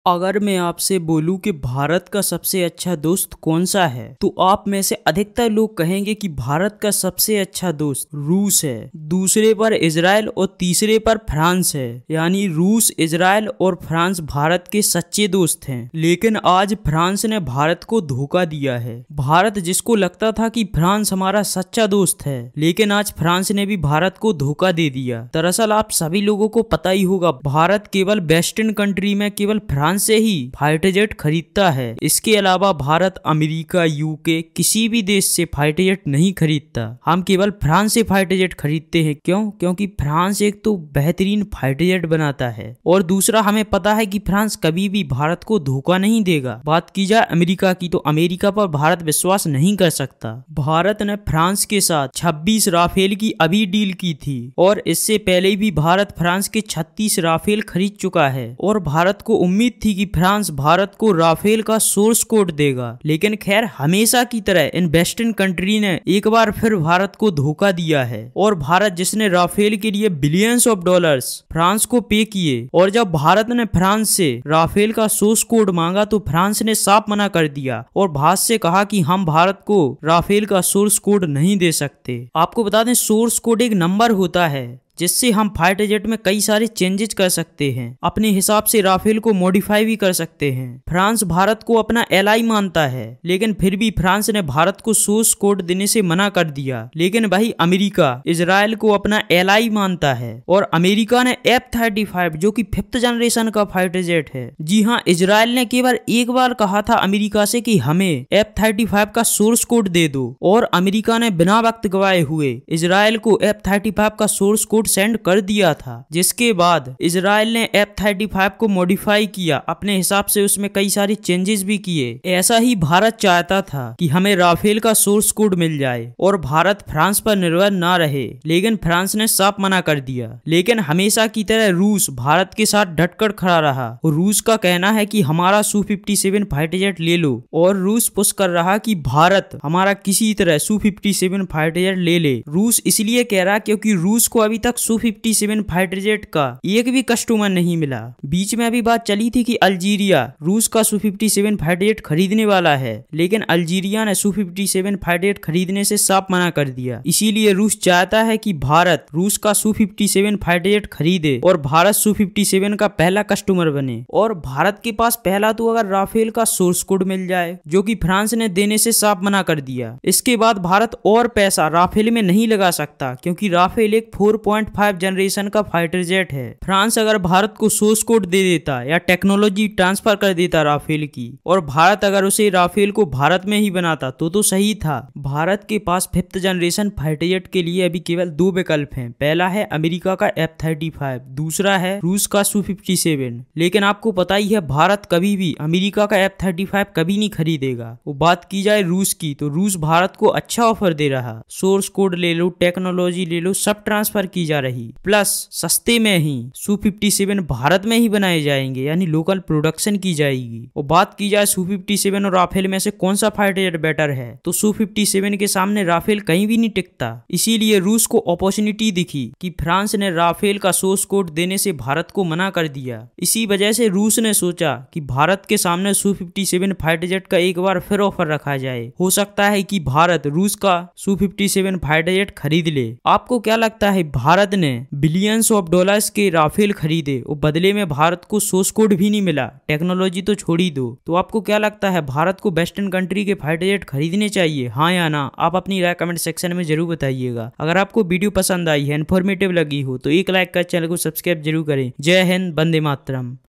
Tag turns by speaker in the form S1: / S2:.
S1: अगर मैं आपसे बोलूं कि भारत का सबसे अच्छा दोस्त कौन सा है तो आप में से अधिकतर लोग कहेंगे कि भारत का सबसे अच्छा दोस्त रूस है। दूसरे पर इजराइल और तीसरे पर फ्रांस है। यानी रूस, इजराइल और फ्रांस भारत के सच्चे दोस्त हैं। लेकिन आज फ्रांस ने भारत को धोखा दिया है। भारत, जिसको लगता था कि फ्रांस हमारा सच्चा दोस्त है, लेकिन आज फ्रांस ने भी भारत को धोखा दे दिया। दरअसल आप सभी लोगों को पता ही होगा, भारत केवल वेस्टर्न कंट्री में केवल फ्रांस से ही फाइटर जेट खरीदता है। इसके अलावा भारत अमेरिका, यूके किसी भी देश से फाइटर जेट नहीं खरीदता। हम केवल फ्रांस से फाइटर जेट खरीदते हैं। क्यों? क्योंकि फ्रांस एक तो बेहतरीन फाइटर जेट बनाता है और दूसरा हमें पता है कि फ्रांस कभी भी भारत को धोखा नहीं देगा। बात की जाए अमेरिका की तो अमेरिका पर भारत विश्वास नहीं कर सकता। भारत ने फ्रांस के साथ 26 राफेल की अभी डील की थी और इससे पहले भी भारत फ्रांस के 36 राफेल खरीद चुका है और भारत को उम्मीद थी कि फ्रांस भारत को राफेल का सोर्स कोड देगा। लेकिन खैर, हमेशा की तरह इन वेस्टर्न कंट्री ने एक बार फिर भारत को धोखा दिया है और भारत, जिसने राफेल के लिए बिलियंस ऑफ डॉलर्स फ्रांस को पे किए, और जब भारत ने फ्रांस से राफेल का सोर्स कोड मांगा तो फ्रांस ने साफ मना कर दिया और भारत से कहा कि हम भारत को राफेल का सोर्स कोड नहीं दे सकते। आपको बता दें, सोर्स कोड एक नंबर होता है जिससे हम फाइटर जेट में कई सारे चेंजेस कर सकते हैं। अपने हिसाब से राफेल को मॉडिफाई भी कर सकते हैं। फ्रांस भारत को अपना एलाई मानता है, लेकिन फिर भी फ्रांस ने भारत को सोर्स कोड देने से मना कर दिया। लेकिन भाई, अमेरिका इजराइल को अपना एलाई मानता है और अमेरिका ने F-35, जो कि 5th जनरेशन का फाइटर जेट है। जी हाँ, इजराइल ने केवल एक बार कहा था अमेरिका से कि हमें F-35 का सोर्स कोड दे दो और अमेरिका ने बिना वक्त गवाए हुए इजराइल को F-35 का सोर्स कोड सेंड कर दिया था। जिसके बाद इजराइल ने F-35 को मॉडिफाई किया अपने हिसाब से, उसमें कई सारे चेंजेस भी किए। ऐसा ही भारत चाहता था कि हमें राफेल का सोर्स कोड मिल जाए और भारत फ्रांस पर निर्भर ना रहे, लेकिन फ्रांस ने साफ मना कर दिया। लेकिन हमेशा की तरह रूस भारत के साथ डटकर खड़ा रहा और रूस का कहना है कि हमारा Su-57 फाइटर जेट ले लो, और रूस पुश कर रहा कि भारत हमारा किसी तरह Su-57 फाइटर जेट ले ले। रूस इसलिए कह रहा क्योंकि रूस को अभी तक Su-57 फाइटर जेट का एक भी कस्टमर नहीं मिला। बीच में अभी बात चली थी कि अल्जीरिया रूस का Su-57 फाइटर जेट खरीदने वाला है, लेकिन अल्जीरिया ने Su-57 फाइटर जेट खरीदने से साफ मना कर दिया। इसीलिए रूस चाहता है कि भारत रूस का Su-57 फाइटर जेट खरीदे और भारत Su-57 का पहला कस्टमर बने। और भारत के पास पहला तो अगर राफेल का सोर्स कोड मिल जाए, जो कि फ्रांस ने देने से साफ मना कर दिया। इसके बाद भारत और पैसा राफेल में नहीं लगा सकता, क्योंकि राफेल एक 4.5 जनरेशन का फाइटर जेट है। फ्रांस अगर भारत को सोर्स कोड दे देता या टेक्नोलॉजी ट्रांसफर कर देता राफेल की, और भारत अगर उसे राफेल को भारत में ही बनाता तो सही था। भारत के पास 5th जनरेशन फाइटर जेट के लिए अभी केवल 2 विकल्प हैं। पहला है अमेरिका का F-35, दूसरा है रूस का Su-57। लेकिन आपको पता ही है, भारत कभी भी अमेरिका का F-35 कभी नहीं खरीदेगा। वो बात की जाए रूस की, तो रूस भारत को अच्छा ऑफर दे रहा, सोर्स कोड ले लो, टेक्नोलॉजी ले लो, सब ट्रांसफर की जा रही, प्लस सस्ते में ही Su-57 भारत में ही बनाए जाएंगे, यानी लोकल प्रोडक्शन की जाएगी। और बात की जाए Su-57 और राफेल में से कौन सा फाइटर जेट बेटर है, तो Su-57 के सामने राफेल कहीं भी नहीं टिकता। इसीलिए रूस को अपॉर्चुनिटी दिखी कि फ्रांस ने राफेल का सोर्स कोड देने से भारत को मना कर दिया। इसी वजह से रूस ने सोचा कि भारत के सामने Su-57 फाइटर जेट का एक बार फिर ऑफर रखा जाए। हो सकता है कि भारत रूस का Su-57 फाइटर जेट खरीद ले। आपको क्या लगता है, भारत ने बिलियंस ऑफ डॉलर्स के राफेल खरीदे और बदले में भारत को सोर्स कोड भी नहीं मिला, टेक्नोलॉजी तो छोड़ ही दो, तो आपको क्या लगता है, भारत को वेस्टर्न कंट्री के फाइटर जेट खरीदने चाहिए, हाँ या ना? आप अपनी राय कमेंट सेक्शन में जरूर बताइएगा। अगर आपको वीडियो पसंद आई है, इन्फॉर्मेटिव लगी हो, तो एक लाइक कर चैनल को सब्सक्राइब जरूर करें। जय हिंद, वंदे मातरम।